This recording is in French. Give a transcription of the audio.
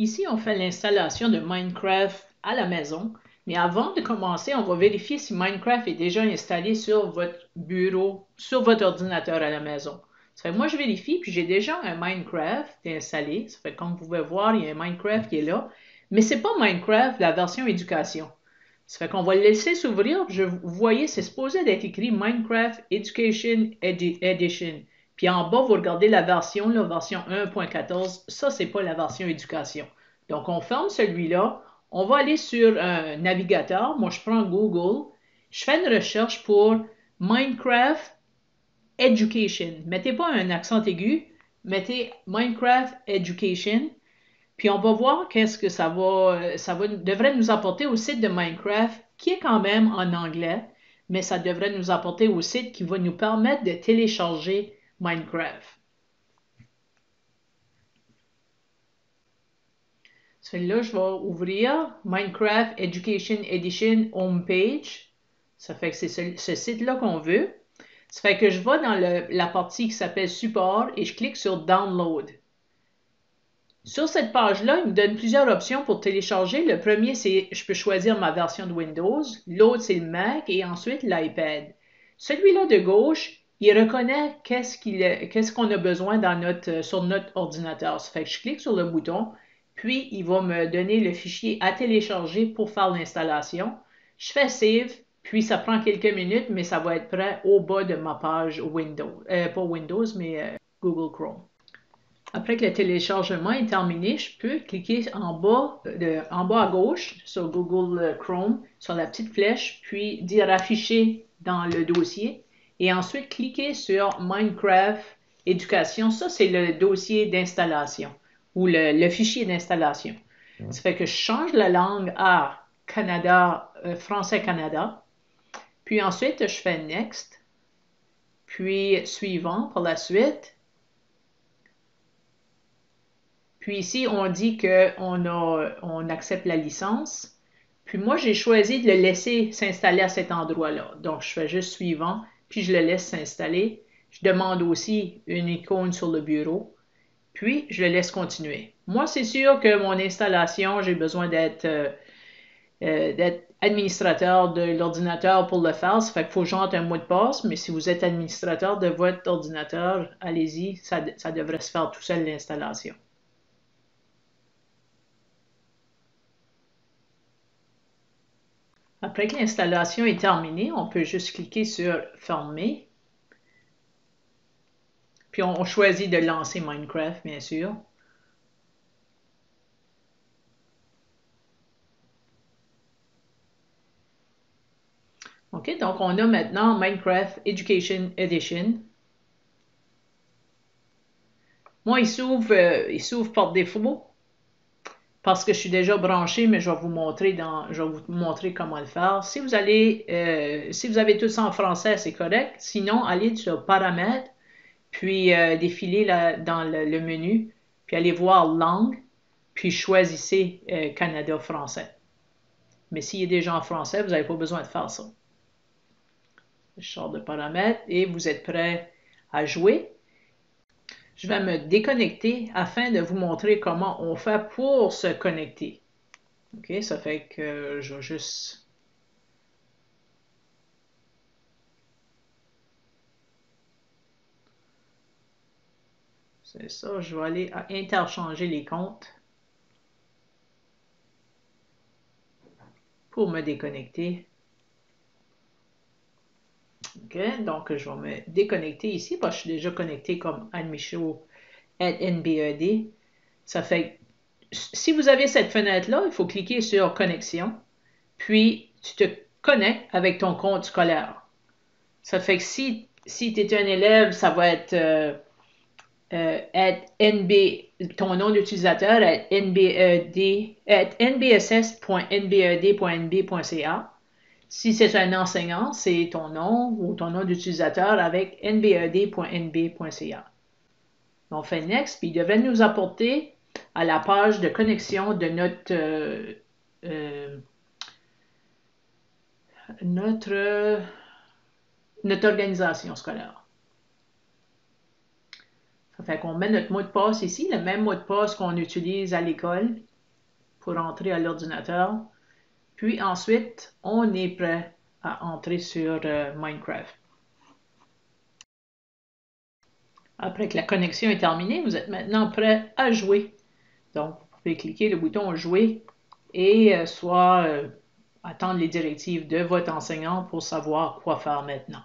Ici, on fait l'installation de Minecraft à la maison, mais avant de commencer, on va vérifier si Minecraft est déjà installé sur votre bureau, sur votre ordinateur à la maison. Ça fait que moi, je vérifie, puis j'ai déjà un Minecraft installé. Ça fait que comme vous pouvez voir, il y a un Minecraft qui est là, mais c'est pas Minecraft la version éducation. Ça fait qu'on va le laisser s'ouvrir. Vous voyez, c'est supposé d'être écrit Minecraft Education Edition. Puis en bas, vous regardez la version 1.14. Ça, c'est pas la version éducation. Donc, on ferme celui-là. On va aller sur un navigateur. Moi, je prends Google. Je fais une recherche pour Minecraft Education. Mettez pas un accent aigu. Mettez Minecraft Education. Puis on va voir qu'est-ce que devrait nous apporter au site de Minecraft, qui est quand même en anglais, mais ça devrait nous apporter au site qui va nous permettre de télécharger Minecraft. Celui-là, je vais ouvrir Minecraft Education Edition Homepage. Ça fait que c'est ce site-là qu'on veut. Ça fait que je vais dans la partie qui s'appelle Support et je clique sur Download. Sur cette page-là, il me donne plusieurs options pour télécharger. Le premier, c'est je peux choisir ma version de Windows. L'autre, c'est le Mac et ensuite l'iPad. Celui-là de gauche, il reconnaît qu'est-ce qu'on a besoin sur notre ordinateur. Ça fait que je clique sur le bouton, puis il va me donner le fichier à télécharger pour faire l'installation. Je fais Save, puis ça prend quelques minutes, mais ça va être prêt au bas de ma page Windows. Pas Windows, mais Google Chrome. Après que le téléchargement est terminé, je peux cliquer en bas à gauche sur Google Chrome, sur la petite flèche, puis dire afficher dans le dossier et ensuite cliquer sur Minecraft Éducation. Ça, c'est le dossier d'installation ou le fichier d'installation. Ça fait que je change la langue à Canada, Français Canada. Puis ensuite, je fais Next. Puis suivant pour la suite. Puis ici, on dit qu'on accepte la licence. Puis moi, j'ai choisi de le laisser s'installer à cet endroit-là. Donc, je fais juste suivant, puis je le laisse s'installer. Je demande aussi une icône sur le bureau, puis je le laisse continuer. Moi, c'est sûr que mon installation, j'ai besoin d'être administrateur de l'ordinateur pour le faire. Ça fait qu'il faut que j'entre un mot de passe, mais si vous êtes administrateur de votre ordinateur, allez-y, ça devrait se faire tout seul l'installation. Après que l'installation est terminée, on peut juste cliquer sur Fermer. Puis on choisit de lancer Minecraft, bien sûr. OK, donc on a maintenant Minecraft Education Edition. Moi, il s'ouvre par défaut parce que je suis déjà branché, mais je vais vous montrer comment le faire. Si vous avez tout ça en français, c'est correct. Sinon, allez sur Paramètres, puis défilez dans le menu, puis allez voir Langue, puis choisissez Canada français. Mais s'il est déjà en français, vous n'avez pas besoin de faire ça. Je sors de Paramètres et vous êtes prêt à jouer. Je vais me déconnecter afin de vous montrer comment on fait pour se connecter. OK, ça fait que je vais juste... C'est ça, je vais aller à interchanger les comptes pour me déconnecter. OK, donc je vais me déconnecter ici parce que je suis déjà connecté comme admicho@nbed. Ça fait si vous avez cette fenêtre-là, il faut cliquer sur Connexion, puis tu te connectes avec ton compte scolaire. Ça fait que si tu es un élève, ça va être ton nom d'utilisateur nbss.nbed.nb.ca. Si c'est un enseignant, c'est ton nom ou ton nom d'utilisateur avec nbed.nb.ca. On fait Next, puis il devrait nous apporter à la page de connexion de notre organisation scolaire. Ça fait qu'on met notre mot de passe ici, le même mot de passe qu'on utilise à l'école. pour entrer à l'ordinateur. Puis ensuite, on est prêt à entrer sur Minecraft. Après que la connexion est terminée, vous êtes maintenant prêt à jouer. Donc, vous pouvez cliquer le bouton Jouer et soit attendre les directives de votre enseignant pour savoir quoi faire maintenant.